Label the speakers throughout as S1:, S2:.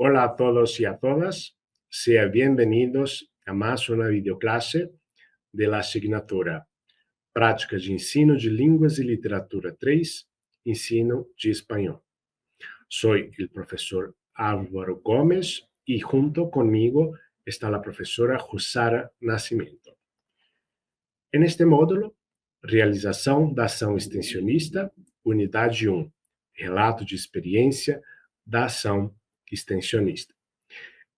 S1: Hola a todos y a todas, sean bienvenidos a más una videoclase de la asignatura Práticas de Ensino de Línguas y Literatura 3, Ensino de Español. Soy el profesor Álvaro Gómez y junto conmigo está la profesora Jussara Nascimento. En este módulo, realização da ação extensionista, unidade 1, relato de experiência da ação extensionista.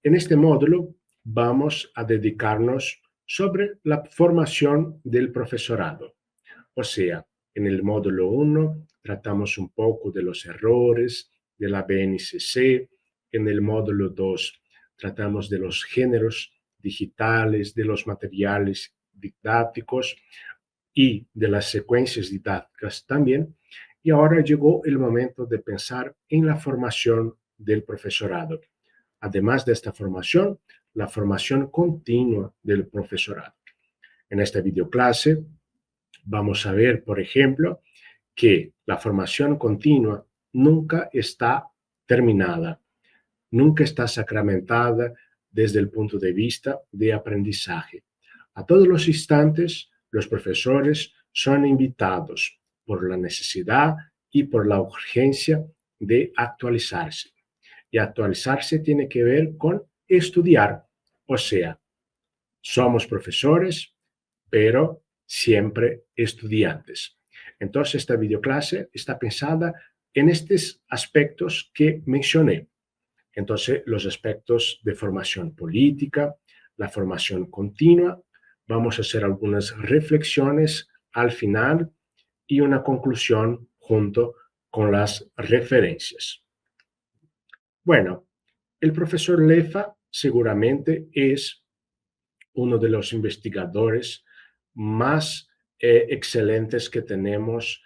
S1: En este módulo vamos a dedicarnos sobre la formación del profesorado. O sea, en el módulo 1 tratamos un poco de los errores de la BNCC, en el módulo 2 tratamos de los géneros digitales, de los materiales didácticos y de las secuencias didácticas también. Y ahora llegó el momento de pensar en la formación del profesorado. Además de esta formación, la formación continua del profesorado. En esta videoclase vamos a ver, por ejemplo, que la formación continua nunca está terminada, nunca está sacramentada desde el punto de vista de aprendizaje. A todos los instantes, los profesores son invitados por la necesidad y por la urgencia de actualizarse. Y actualizarse tiene que ver con estudiar, o sea, somos profesores, pero siempre estudiantes. Entonces, esta videoclase está pensada en estos aspectos que mencioné. Entonces, los aspectos de formación política, la formación continua, vamos a hacer algunas reflexiones al final y una conclusión junto con las referencias. Bueno, el profesor Lefa seguramente es uno de los investigadores más excelentes que tenemos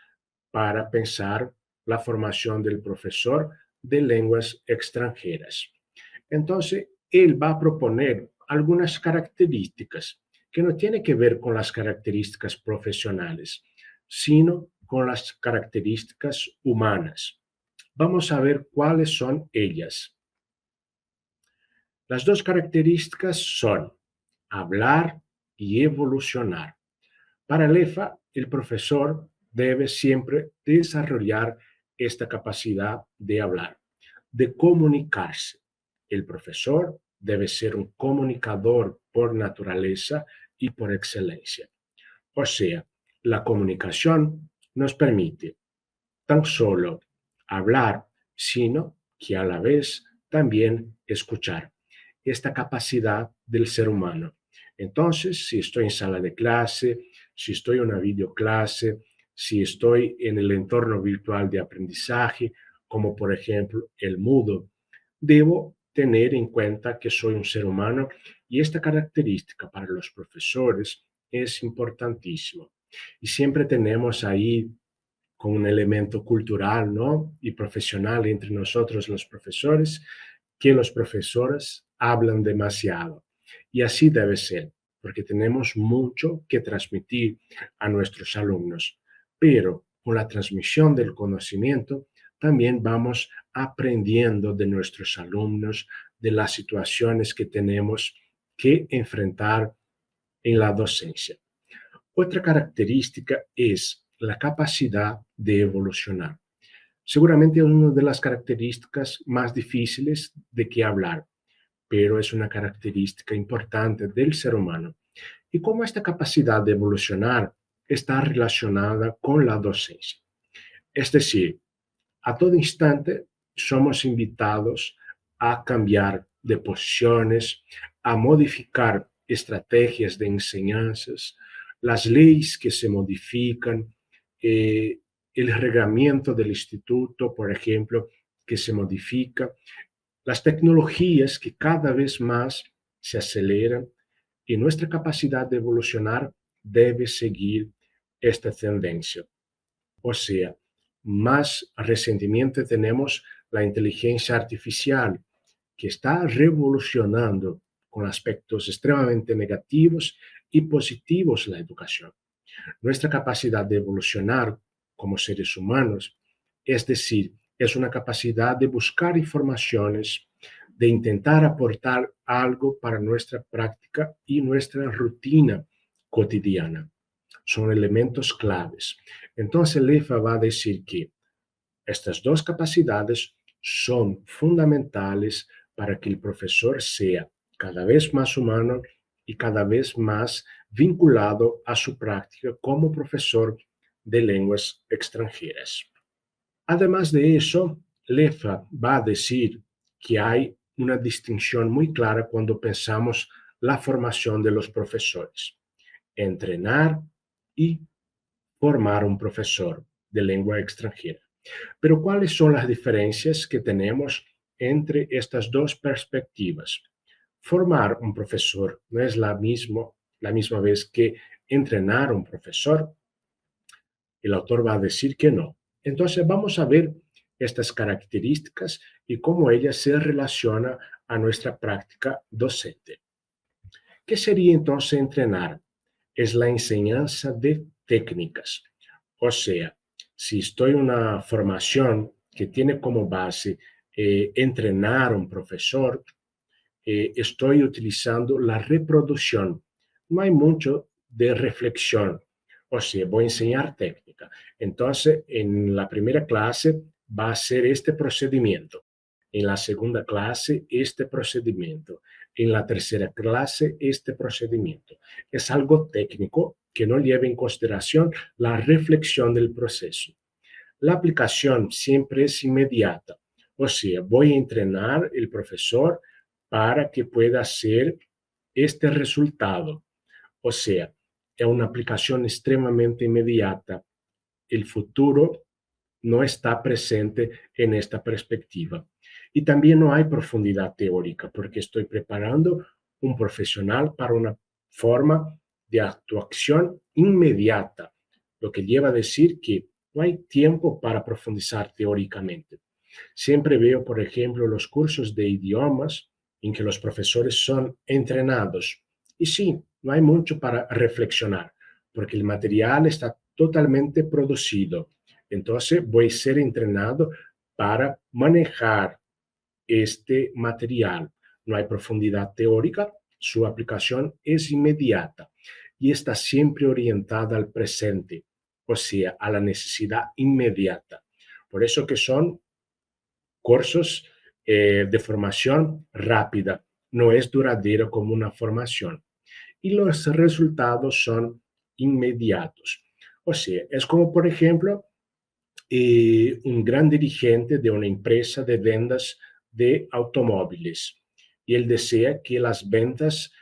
S1: para pensar la formación del profesor de lenguas extranjeras. Entonces, él va a proponer algunas características que no tienen que ver con las características profesionales, sino con las características humanas. Vamos a ver cuáles son ellas. Las dos características son hablar y evolucionar. Para Lefa, el profesor debe siempre desarrollar esta capacidad de hablar, de comunicarse. El profesor debe ser un comunicador por naturaleza y por excelencia. O sea, la comunicación nos permite tan solo hablar, sino que a la vez también escuchar. Esta capacidad del ser humano. Entonces, si estoy en sala de clase, si estoy en una videoclase, si estoy en el entorno virtual de aprendizaje, como por ejemplo el Moodle, debo tener en cuenta que soy un ser humano y esta característica para los profesores es importantísimo. Y siempre tenemos ahí con un elemento cultural, ¿no? Y profesional entre nosotros los profesores, que los profesores hablan demasiado. Y así debe ser, porque tenemos mucho que transmitir a nuestros alumnos. Pero con la transmisión del conocimiento, también vamos aprendiendo de nuestros alumnos, de las situaciones que tenemos que enfrentar en la docencia. Otra característica es la capacidad de evolucionar. Seguramente es una de las características más difíciles de que hablar, pero es una característica importante del ser humano. Y cómo esta capacidad de evolucionar está relacionada con la docencia. Es decir, a todo instante somos invitados a cambiar de posiciones, a modificar estrategias de enseñanzas, las leyes que se modifican, el reglamento del instituto, por ejemplo, que se modifica, las tecnologías que cada vez más se aceleran y nuestra capacidad de evolucionar debe seguir esta tendencia. O sea, más recientemente tenemos la inteligencia artificial que está revolucionando con aspectos extremadamente negativos y positivos la educación. Nuestra capacidad de evolucionar como seres humanos, es decir, es una capacidad de buscar informaciones, de intentar aportar algo para nuestra práctica y nuestra rutina cotidiana. Son elementos claves. Entonces, Lefa va a decir que estas dos capacidades son fundamentales para que el profesor sea cada vez más humano y cada vez más vinculado a su práctica como profesor de lenguas extranjeras. Además de eso, Lefa va a decir que hay una distinción muy clara cuando pensamos la formación de los profesores: entrenar y formar un profesor de lengua extranjera. Pero ¿cuáles son las diferencias que tenemos entre estas dos perspectivas? Formar un profesor no es la misma vez que entrenar un profesor. El autor va a decir que no. Entonces vamos a ver estas características y cómo ellas se relacionan a nuestra práctica docente. ¿Qué sería entonces entrenar? Es la enseñanza de técnicas. O sea, si estoy en una formación que tiene como base entrenar a un profesor, estoy utilizando la reproducción. No hay mucho de reflexión. O sea, voy a enseñar técnica. Entonces, en la primera clase va a ser este procedimiento. En la segunda clase, este procedimiento. En la tercera clase, este procedimiento. Es algo técnico que no lleva en consideración la reflexión del proceso. La aplicación siempre es inmediata. O sea, voy a entrenar el profesor para que pueda hacer este resultado. O sea, es una aplicación extremadamente inmediata. El futuro no está presente en esta perspectiva. Y también no hay profundidad teórica, porque estoy preparando un profesional para una forma de actuación inmediata, lo que lleva a decir que no hay tiempo para profundizar teóricamente. Siempre veo, por ejemplo, los cursos de idiomas en que los profesores son entrenados. Y sí, no hay mucho para reflexionar, porque el material está totalmente producido. Entonces voy a ser entrenado para manejar este material. No hay profundidad teórica, su aplicación es inmediata y está siempre orientada al presente, o sea, a la necesidad inmediata. Por eso que son cursos de formación rápida, no es duradero como una formación. Y los resultados son inmediatos. O sea, es como, por ejemplo, un gran dirigente de una empresa de ventas de automóviles y él desea que las ventas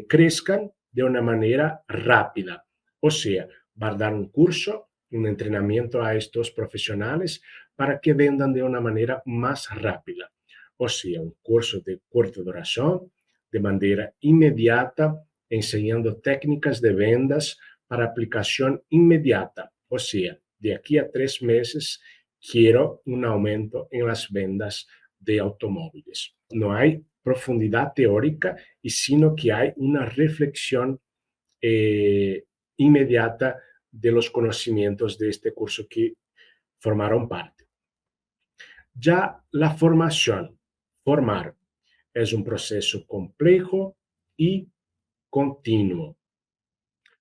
S1: crezcan de una manera rápida. O sea, va a dar un curso, un entrenamiento a estos profesionales para que vendan de una manera más rápida. O sea, un curso de corta duración, de manera inmediata, enseñando técnicas de ventas para aplicación inmediata. O sea, de aquí a 3 meses quiero un aumento en las ventas de automóviles. No hay profundidad teórica, y sino que hay una reflexión inmediata de los conocimientos de este curso que formaron parte. Ya la formación, formar, es un proceso complejo y continuo.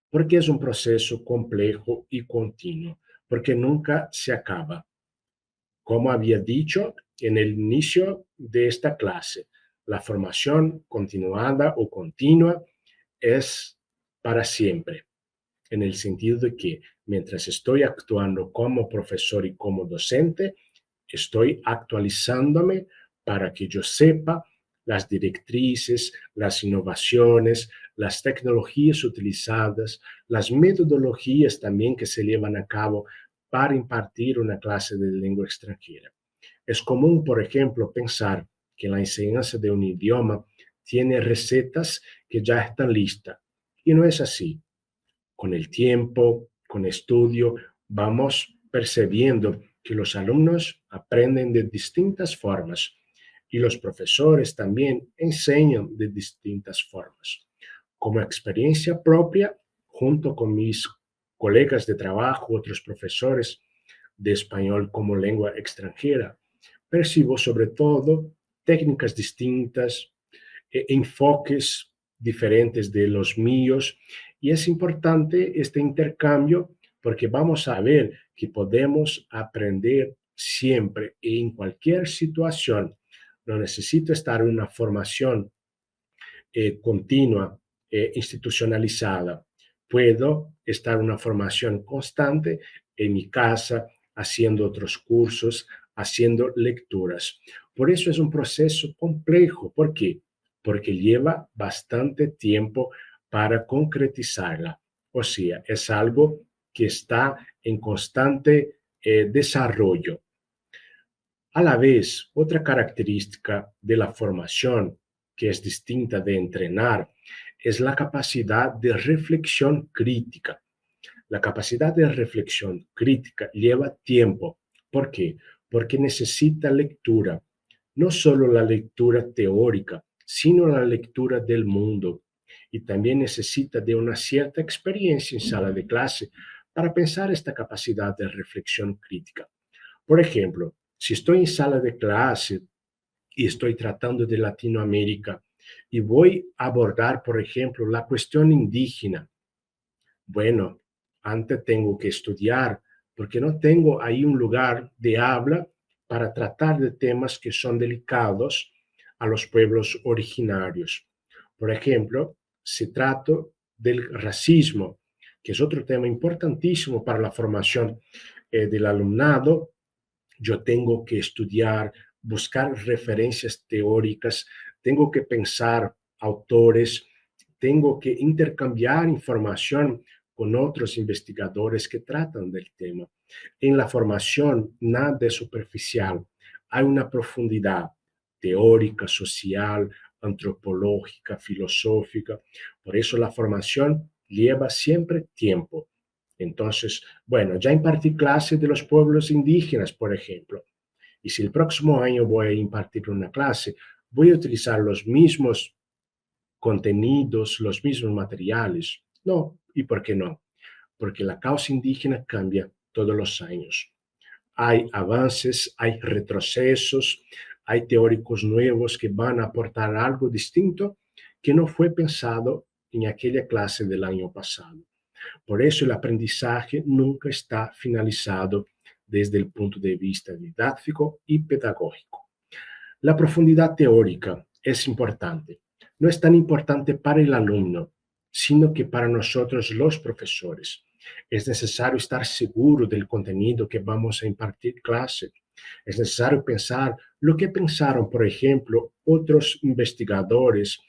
S1: ¿Por qué es un proceso complejo y continuo? Porque nunca se acaba. Como había dicho en el inicio de esta clase, la formación continuada o continua es para siempre, en el sentido de que mientras estoy actuando como profesor y como docente, estoy actualizándome para que yo sepa las directrices, las innovaciones, las tecnologías utilizadas, las metodologías también que se llevan a cabo para impartir una clase de lengua extranjera. Es común, por ejemplo, pensar que la enseñanza de un idioma tiene recetas que ya están listas. Y no es así. Con el tiempo, con estudio, vamos percibiendo que los alumnos aprenden de distintas formas y los profesores también enseñan de distintas formas. Como experiencia propia, junto con mis colegas de trabajo, otros profesores de español como lengua extranjera, percibo sobre todo técnicas distintas, enfoques diferentes de los míos, y es importante este intercambio porque vamos a ver que podemos aprender siempre en cualquier situación. No necesito estar en una formación continua, institucionalizada. Puedo estar en una formación constante en mi casa, haciendo otros cursos, haciendo lecturas. Por eso es un proceso complejo. ¿Por qué? Porque lleva bastante tiempo para concretizarla. O sea, es algo que está en constante desarrollo. A la vez, otra característica de la formación que es distinta de entrenar es la capacidad de reflexión crítica. La capacidad de reflexión crítica lleva tiempo. ¿Por qué? Porque necesita lectura, no solo la lectura teórica, sino la lectura del mundo. Y también necesita de una cierta experiencia en sala de clase para pensar esta capacidad de reflexión crítica. Por ejemplo, si estoy en sala de clase y estoy tratando de Latinoamérica y voy a abordar, por ejemplo, la cuestión indígena, bueno, antes tengo que estudiar porque no tengo ahí un lugar de habla para tratar de temas que son delicados a los pueblos originarios. Por ejemplo, se trata del racismo, que es otro tema importantísimo para la formación del alumnado. Yo tengo que estudiar, buscar referencias teóricas, tengo que pensar autores, tengo que intercambiar información con otros investigadores que tratan del tema. En la formación, nada es superficial, hay una profundidad teórica, social, antropológica, filosófica. Por eso la formación lleva siempre tiempo. Entonces, bueno, ya impartí clases de los pueblos indígenas, por ejemplo, y si el próximo año voy a impartir una clase, voy a utilizar los mismos contenidos, los mismos materiales. No, ¿y por qué no? Porque la causa indígena cambia todos los años. Hay avances, hay retrocesos, hay teóricos nuevos que van a aportar algo distinto que no fue pensado en aquella clase del año pasado. Por eso el aprendizaje nunca está finalizado desde el punto de vista didáctico y pedagógico. La profundidad teórica es importante. No es tan importante para el alumno, sino que para nosotros los profesores. Es necesario estar seguro del contenido que vamos a impartir clase. Es necesario pensar lo que pensaron, por ejemplo, otros investigadores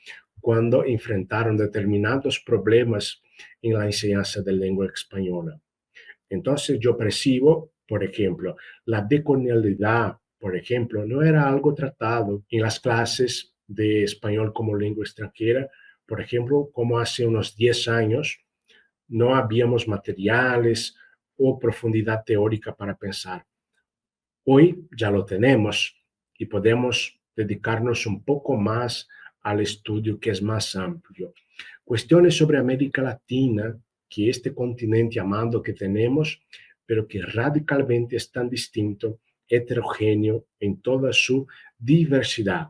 S1: cuando enfrentaron determinados problemas en la enseñanza de lengua española. Entonces yo percibo, por ejemplo, la decolonialidad, por ejemplo, no era algo tratado en las clases de español como lengua extranjera, por ejemplo, como hace unos 10 años, no habíamos materiales o profundidad teórica para pensar. Hoy ya lo tenemos y podemos dedicarnos un poco más al estudio que es más amplio. Cuestiones sobre América Latina, que este continente amado que tenemos, pero que radicalmente es tan distinto, heterogéneo en toda su diversidad.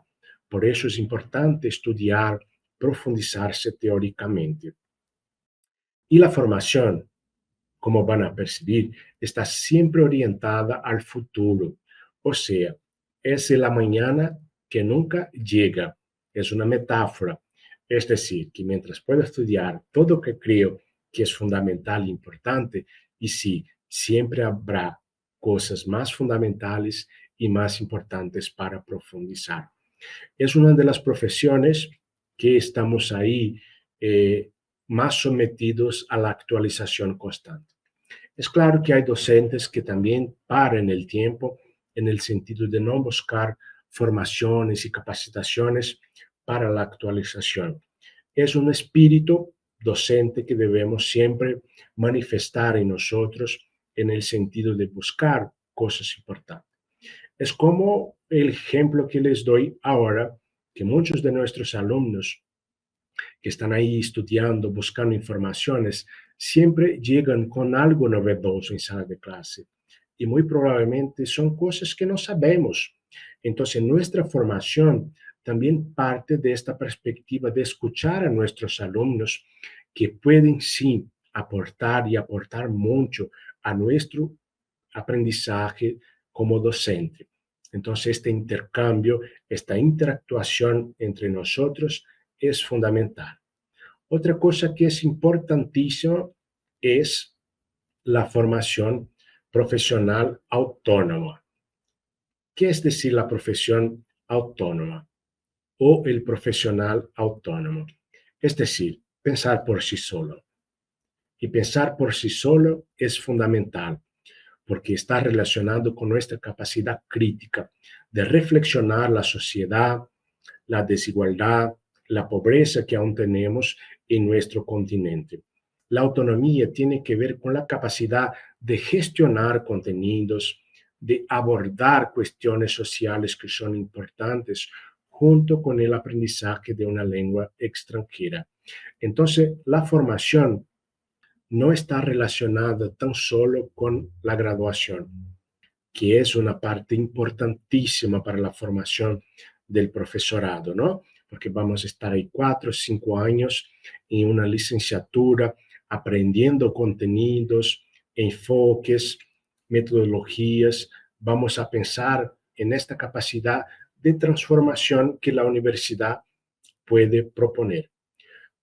S1: Por eso es importante estudiar, profundizarse teóricamente. Y la formación, como van a percibir, está siempre orientada al futuro. O sea, es la mañana que nunca llega. Es una metáfora. Es decir, que mientras puedo estudiar todo lo que creo que es fundamental e importante, y sí, siempre habrá cosas más fundamentales y más importantes para profundizar. Es una de las profesiones que estamos ahí más sometidos a la actualización constante. Es claro que hay docentes que también paran el tiempo en el sentido de no buscar formaciones y capacitaciones para la actualización. Es un espíritu docente que debemos siempre manifestar en nosotros en el sentido de buscar cosas importantes. Es como el ejemplo que les doy ahora, que muchos de nuestros alumnos que están ahí estudiando, buscando informaciones, siempre llegan con algo novedoso en sala de clase. Y muy probablemente son cosas que no sabemos, Entonces, nuestra formación también parte de esta perspectiva de escuchar a nuestros alumnos que pueden sí aportar y aportar mucho a nuestro aprendizaje como docente. Entonces, este intercambio, esta interactuación entre nosotros es fundamental. Otra cosa que es importantísima es la formación profesional autónoma. ¿Qué es decir la profesión autónoma o el profesional autónomo? Es decir, pensar por sí solo. Y pensar por sí solo es fundamental porque está relacionado con nuestra capacidad crítica de reflexionar la sociedad, la desigualdad, la pobreza que aún tenemos en nuestro continente. La autonomía tiene que ver con la capacidad de gestionar contenidos, de abordar cuestiones sociales que son importantes junto con el aprendizaje de una lengua extranjera. Entonces, la formación no está relacionada tan solo con la graduación, que es una parte importantísima para la formación del profesorado, ¿no? Porque vamos a estar ahí 4 o 5 años en una licenciatura aprendiendo contenidos, enfoques, metodologías. Vamos a pensar en esta capacidad de transformación que la universidad puede proponer.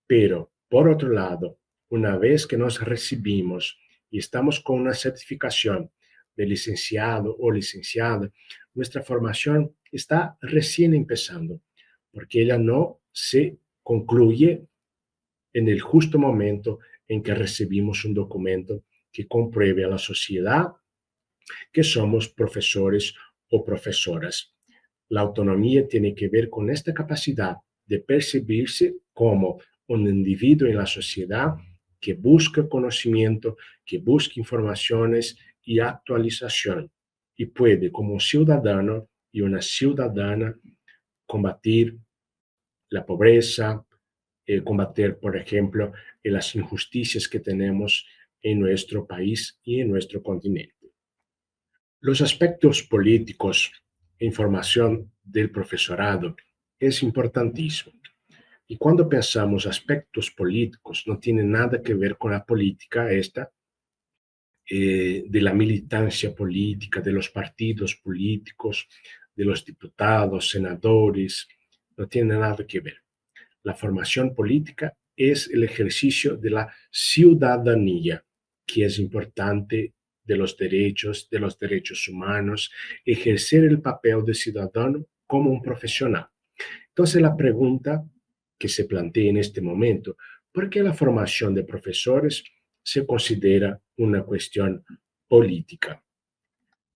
S1: Pero, por otro lado, una vez que nos recibimos y estamos con una certificación de licenciado o licenciada, nuestra formación está recién empezando, porque ella no se concluye en el justo momento en que recibimos un documento que compruebe a la sociedad que somos profesores o profesoras. La autonomía tiene que ver con esta capacidad de percibirse como un individuo en la sociedad que busca conocimiento, que busca informaciones y actualización y puede, como un ciudadano y una ciudadana, combatir la pobreza, combatir, por ejemplo, las injusticias que tenemos en nuestro país y en nuestro continente. Los aspectos políticos e información del profesorado es importantísimo. Y cuando pensamos aspectos políticos, no tiene nada que ver con la política esta, de la militancia política, de los partidos políticos, de los diputados, senadores, no tiene nada que ver. La formación política es el ejercicio de la ciudadanía, que es importante de los derechos humanos, ejercer el papel de ciudadano como un profesional. Entonces la pregunta que se plantea en este momento, ¿por qué la formación de profesores se considera una cuestión política?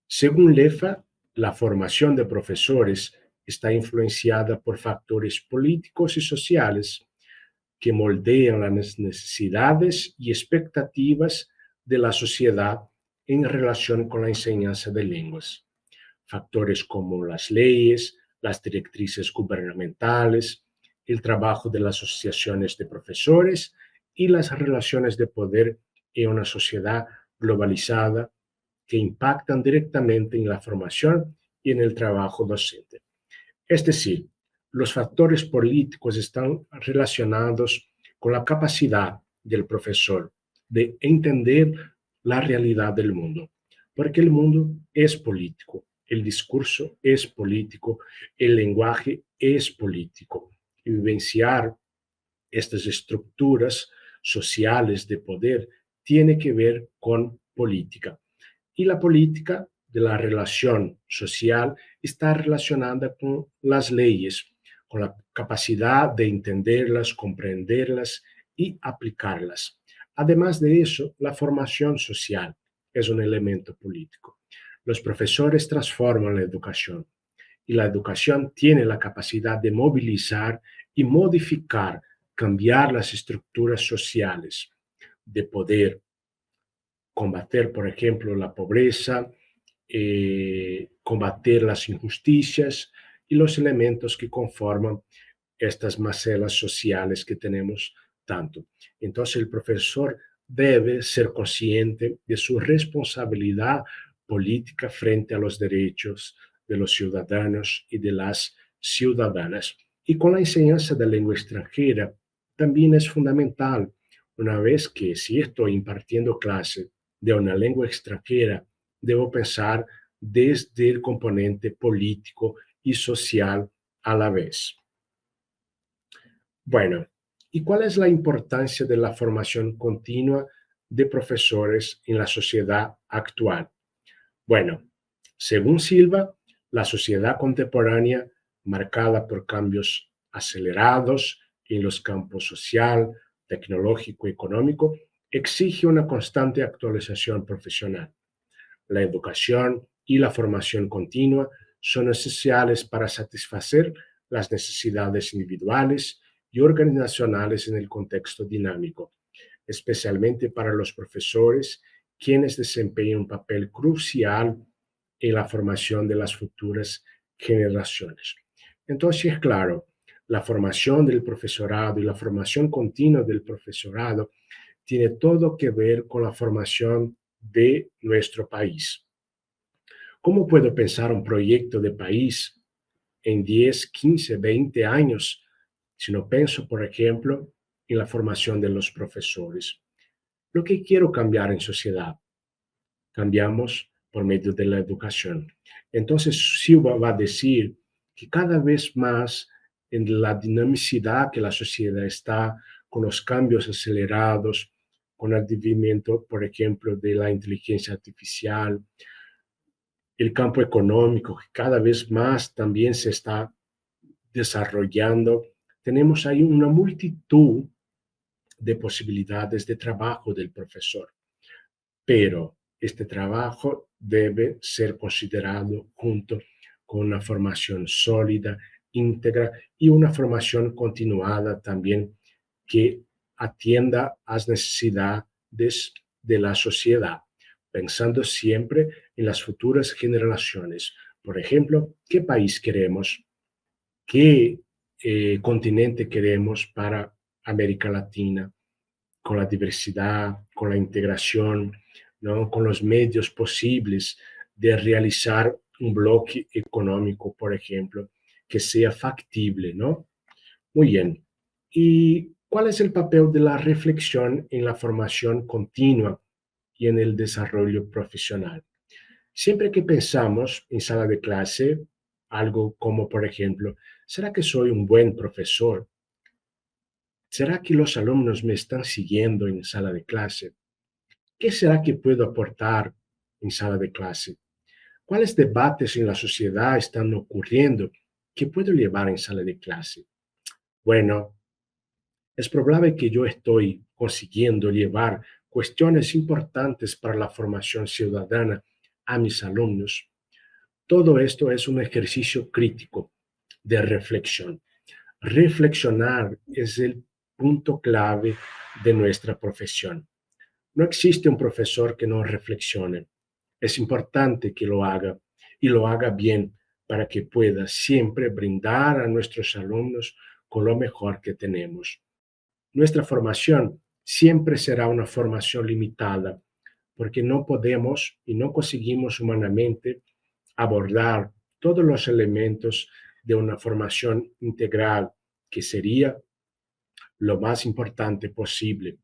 S1: Según LEFA, la formación de profesores está influenciada por factores políticos y sociales que moldean las necesidades y expectativas de la sociedad en relación con la enseñanza de lenguas. Factores como las leyes, las directrices gubernamentales, el trabajo de las asociaciones de profesores y las relaciones de poder en una sociedad globalizada que impactan directamente en la formación y en el trabajo docente. Es decir, los factores políticos están relacionados con la capacidad del profesor de entender la realidad del mundo, porque el mundo es político, el discurso es político, el lenguaje es político. Y vivenciar estas estructuras sociales de poder tiene que ver con política. Y la política de la relación social está relacionada con las leyes, con la capacidad de entenderlas, comprenderlas y aplicarlas. Además de eso, la formación social es un elemento político. Los profesores transforman la educación y la educación tiene la capacidad de movilizar y modificar, cambiar las estructuras sociales de poder, combater, por ejemplo, la pobreza, combater las injusticias y los elementos que conforman estas macelas sociales que tenemos tanto. Entonces, el profesor debe ser consciente de su responsabilidad política frente a los derechos de los ciudadanos y de las ciudadanas. Y con la enseñanza de lengua extranjera también es fundamental, una vez que si estoy impartiendo clase de una lengua extranjera, debo pensar desde el componente político y social a la vez. Bueno, ¿y cuál es la importancia de la formación continua de profesores en la sociedad actual? Bueno, según Silva, la sociedad contemporánea, marcada por cambios acelerados en los campos social, tecnológico y económico, exige una constante actualización profesional. La educación y la formación continua son esenciales para satisfacer las necesidades individuales y organizacionales en el contexto dinámico, especialmente para los profesores, quienes desempeñan un papel crucial en la formación de las futuras generaciones. Entonces, claro, la formación del profesorado y la formación continua del profesorado tiene todo que ver con la formación de nuestro país. ¿Cómo puedo pensar un proyecto de país en 10, 15, 20 años si no pienso, por ejemplo, en la formación de los profesores? Lo que quiero cambiar en sociedad, cambiamos por medio de la educación. Entonces, Silva va a decir que cada vez más en la dinamicidad que la sociedad está, con los cambios acelerados, con el advenimiento, por ejemplo, de la inteligencia artificial, el campo económico, que cada vez más también se está desarrollando, tenemos ahí una multitud de posibilidades de trabajo del profesor, pero este trabajo debe ser considerado junto con una formación sólida, íntegra y una formación continuada también que atienda a las necesidades de la sociedad, pensando siempre en las futuras generaciones. Por ejemplo, ¿qué país queremos? ¿Qué continente queremos para América Latina? Con la diversidad, con la integración, ¿no? Con los medios posibles de realizar un bloque económico, por ejemplo, que sea factible, ¿no? Muy bien. ¿Y cuál es el papel de la reflexión en la formación continua y en el desarrollo profesional? Siempre que pensamos en sala de clase, algo como, por ejemplo, ¿será que soy un buen profesor? ¿Será que los alumnos me están siguiendo en sala de clase? ¿Qué será que puedo aportar en sala de clase? ¿Cuáles debates en la sociedad están ocurriendo que puedo llevar en sala de clase? Bueno, es probable que yo estoy consiguiendo llevar cuestiones importantes para la formación ciudadana a mis alumnos. Todo esto es un ejercicio crítico de reflexión. Reflexionar es el punto clave de nuestra profesión. No existe un profesor que no reflexione. Es importante que lo haga y lo haga bien para que pueda siempre brindar a nuestros alumnos con lo mejor que tenemos. Nuestra formación siempre será una formación limitada porque no podemos y no conseguimos humanamente abordar todos los elementos de una formación integral que sería lo más importante posible,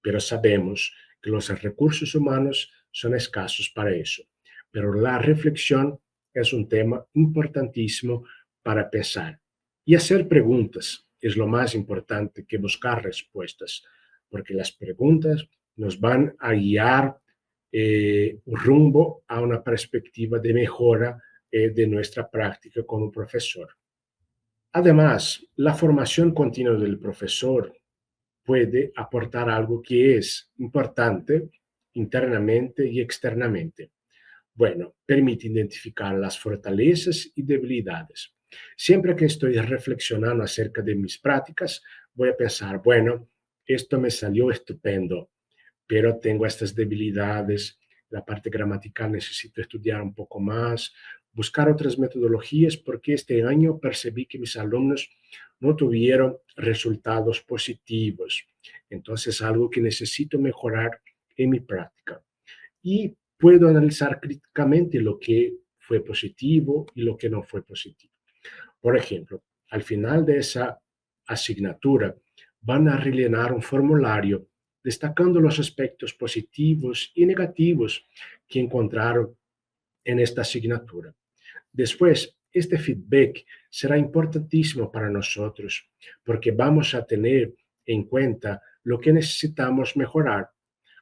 S1: pero sabemos que los recursos humanos son escasos para eso. Pero la reflexión es un tema importantísimo para pensar. Y hacer preguntas es lo más importante que buscar respuestas, porque las preguntas nos van a guiar rumbo a una perspectiva de mejora de nuestra práctica como profesor. Además, la formación continua del profesor puede aportar algo que es importante internamente y externamente. Bueno, permite identificar las fortalezas y debilidades. Siempre que estoy reflexionando acerca de mis prácticas, voy a pensar, bueno, esto me salió estupendo, pero tengo estas debilidades, la parte gramatical necesito estudiar un poco más, buscar otras metodologías porque este año percibí que mis alumnos no tuvieron resultados positivos. Entonces, algo que necesito mejorar en mi práctica. Y puedo analizar críticamente lo que fue positivo y lo que no fue positivo. Por ejemplo, al final de esa asignatura van a rellenar un formulario destacando los aspectos positivos y negativos que encontraron en esta asignatura. Después, este feedback será importantísimo para nosotros porque vamos a tener en cuenta lo que necesitamos mejorar.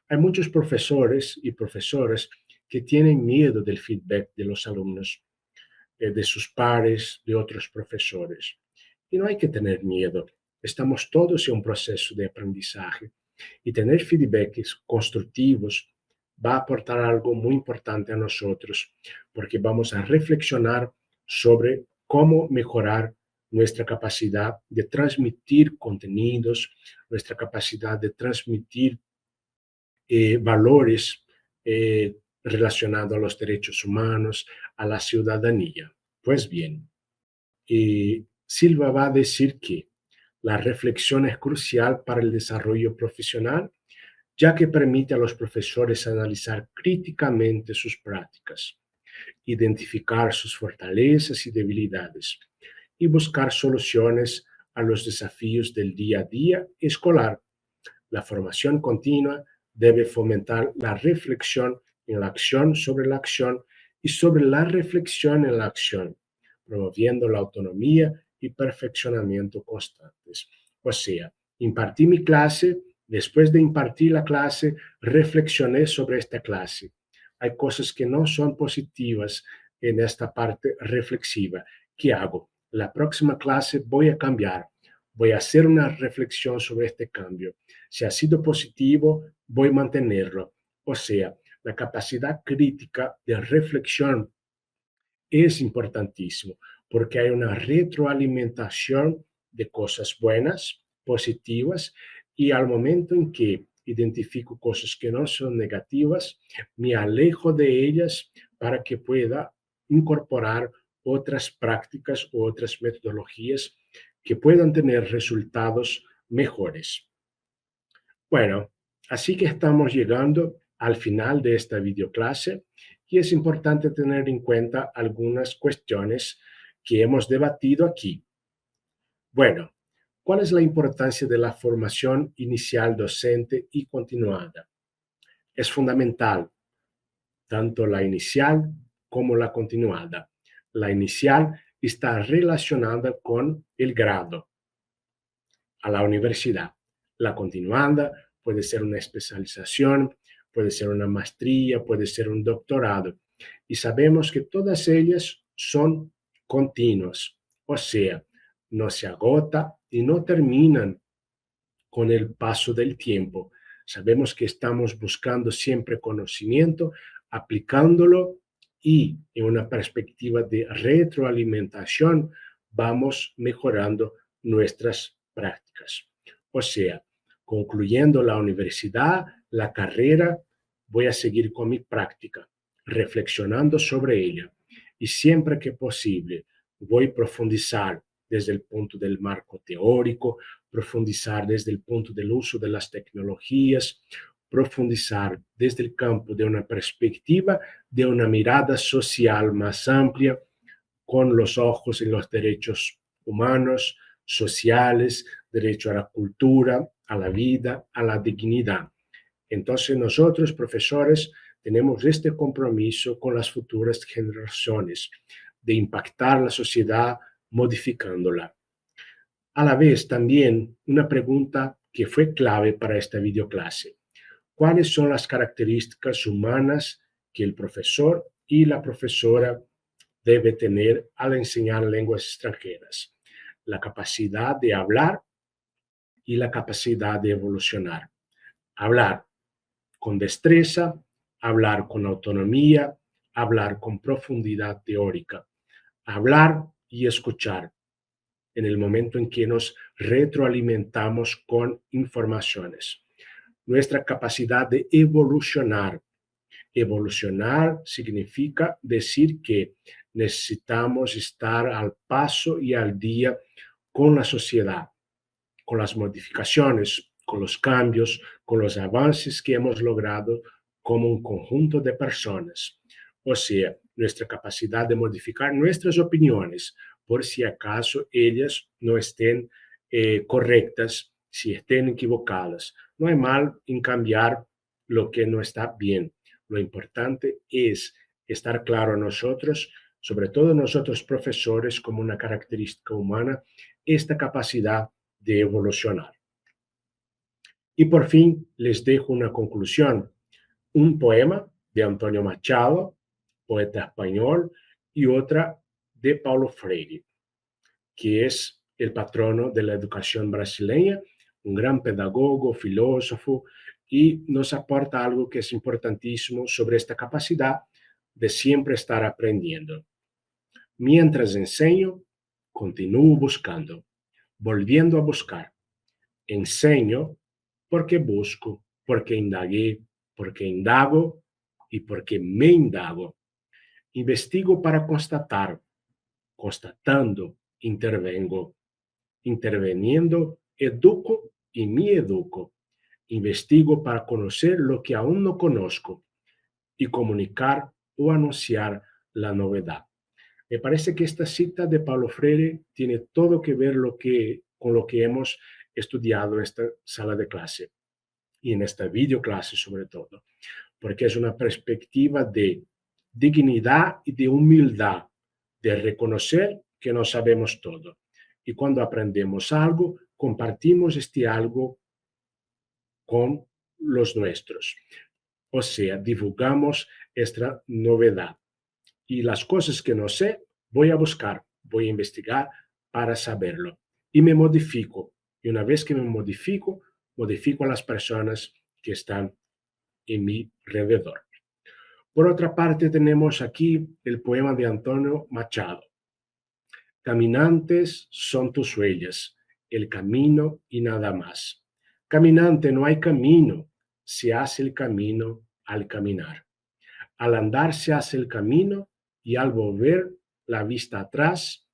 S1: Hay muchos profesores y profesoras que tienen miedo del feedback de los alumnos, de sus pares, de otros profesores. Y no hay que tener miedo. Estamos todos en un proceso de aprendizaje y tener feedbacks constructivos va a aportar algo muy importante a nosotros, porque vamos a reflexionar sobre cómo mejorar nuestra capacidad de transmitir contenidos, nuestra capacidad de transmitir valores relacionados a los derechos humanos, a la ciudadanía. Pues bien, Silva va a decir que la reflexión es crucial para el desarrollo profesional, ya que permite a los profesores analizar críticamente sus prácticas, identificar sus fortalezas y debilidades y buscar soluciones a los desafíos del día a día escolar. La formación continua debe fomentar la reflexión en la acción sobre la acción y sobre la reflexión en la acción, promoviendo la autonomía y perfeccionamiento constantes. O sea, impartí mi clase, después de impartir la clase, reflexioné sobre esta clase. Hay cosas que no son positivas en esta parte reflexiva. ¿Qué hago? La próxima clase voy a cambiar. Voy a hacer una reflexión sobre este cambio. Si ha sido positivo, voy a mantenerlo. O sea, la capacidad crítica de reflexión es importantísimo porque hay una retroalimentación de cosas buenas, positivas, y al momento en que identifico cosas que no son negativas, me alejo de ellas para que pueda incorporar otras prácticas o otras metodologías que puedan tener resultados mejores. Bueno, así que estamos llegando al final de esta videoclase y es importante tener en cuenta algunas cuestiones que hemos debatido aquí. Bueno, ¿cuál es la importancia de la formación inicial docente y continuada? Es fundamental, tanto la inicial como la continuada. La inicial está relacionada con el grado a la universidad. La continuada puede ser una especialización, puede ser una maestría, puede ser un doctorado. Y sabemos que todas ellas son continuas, o sea, no se agota y no terminan con el paso del tiempo. Sabemos que estamos buscando siempre conocimiento, aplicándolo y en una perspectiva de retroalimentación vamos mejorando nuestras prácticas. O sea, concluyendo la universidad, la carrera, voy a seguir con mi práctica, reflexionando sobre ella y siempre que posible voy a profundizar desde el punto del marco teórico, profundizar desde el punto del uso de las tecnologías, profundizar desde el campo de una perspectiva, de una mirada social más amplia, con los ojos en los derechos humanos, sociales, derecho a la cultura, a la vida, a la dignidad. Entonces nosotros, profesores, tenemos este compromiso con las futuras generaciones de impactar la sociedad modificándola. A la vez, también una pregunta que fue clave para esta videoclase. ¿Cuáles son las características humanas que el profesor y la profesora debe tener al enseñar lenguas extranjeras? La capacidad de hablar y la capacidad de evolucionar. Hablar con destreza, hablar con autonomía, hablar con profundidad teórica, hablar y escuchar en el momento en que nos retroalimentamos con informaciones. Nuestra capacidad de evolucionar. Evolucionar significa decir que necesitamos estar al paso y al día con la sociedad, con las modificaciones, con los cambios, con los avances que hemos logrado como un conjunto de personas. O sea, nuestra capacidad de modificar nuestras opiniones, por si acaso ellas no estén correctas, si estén equivocadas. No hay mal en cambiar lo que no está bien. Lo importante es estar claro a nosotros, sobre todo nosotros profesores, como una característica humana, esta capacidad de evolucionar. Y por fin les dejo una conclusión, un poema de Antonio Machado, poeta español, y otra de Paulo Freire, que es el patrono de la educación brasileña, un gran pedagogo, filósofo, y nos aporta algo que es importantísimo sobre esta capacidad de siempre estar aprendiendo. Mientras enseño, continúo buscando, volviendo a buscar. Enseño porque busco, porque indagué, porque indago y porque me indago. Investigo para constatar, constatando, intervengo. Interveniendo, educo y me educo. Investigo para conocer lo que aún no conozco y comunicar o anunciar la novedad. Me parece que esta cita de Paulo Freire tiene todo que ver con lo que hemos estudiado en esta sala de clase y en esta videoclase sobre todo, porque es una perspectiva de dignidad y de humildad, de reconocer que no sabemos todo. Y cuando aprendemos algo, compartimos este algo con los nuestros. O sea, divulgamos esta novedad. Y las cosas que no sé, voy a buscar, voy a investigar para saberlo. Y me modifico. Y una vez que me modifico, modifico a las personas que están en mi alrededor. Por otra parte, tenemos aquí el poema de Antonio Machado. Caminantes son tus huellas, el camino y nada más. Caminante, no hay camino, se hace el camino al caminar. Al andar se hace el camino y al volver la vista atrás,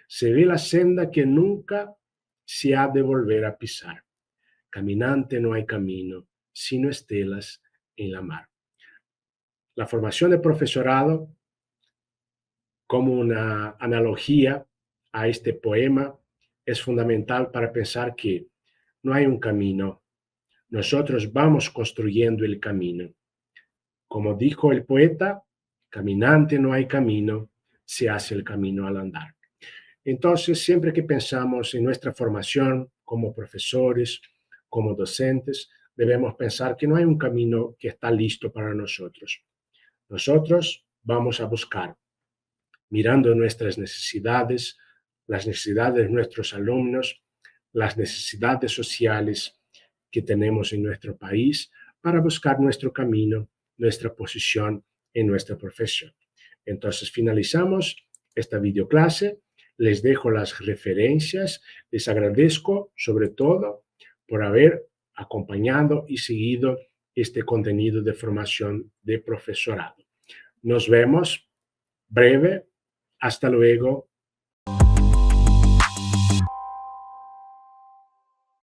S1: se ve la senda que nunca se ha de volver a pisar. Caminante, no hay camino, sino estelas en la mar. La formación de profesorado, como una analogía a este poema, es fundamental para pensar que no hay un camino. Nosotros vamos construyendo el camino. Como dijo el poeta, caminante no hay camino, se hace el camino al andar. Entonces, siempre que pensamos en nuestra formación como profesores, como docentes, debemos pensar que no hay un camino que está listo para nosotros. Nosotros vamos a buscar, mirando nuestras necesidades, las necesidades de nuestros alumnos, las necesidades sociales que tenemos en nuestro país, para buscar nuestro camino, nuestra posición en nuestra profesión. Entonces, finalizamos esta videoclase. Les dejo las referencias. Les agradezco, sobre todo, por haber acompañado y seguido este contenido de formación de profesorado. Nos vemos breve. Hasta luego.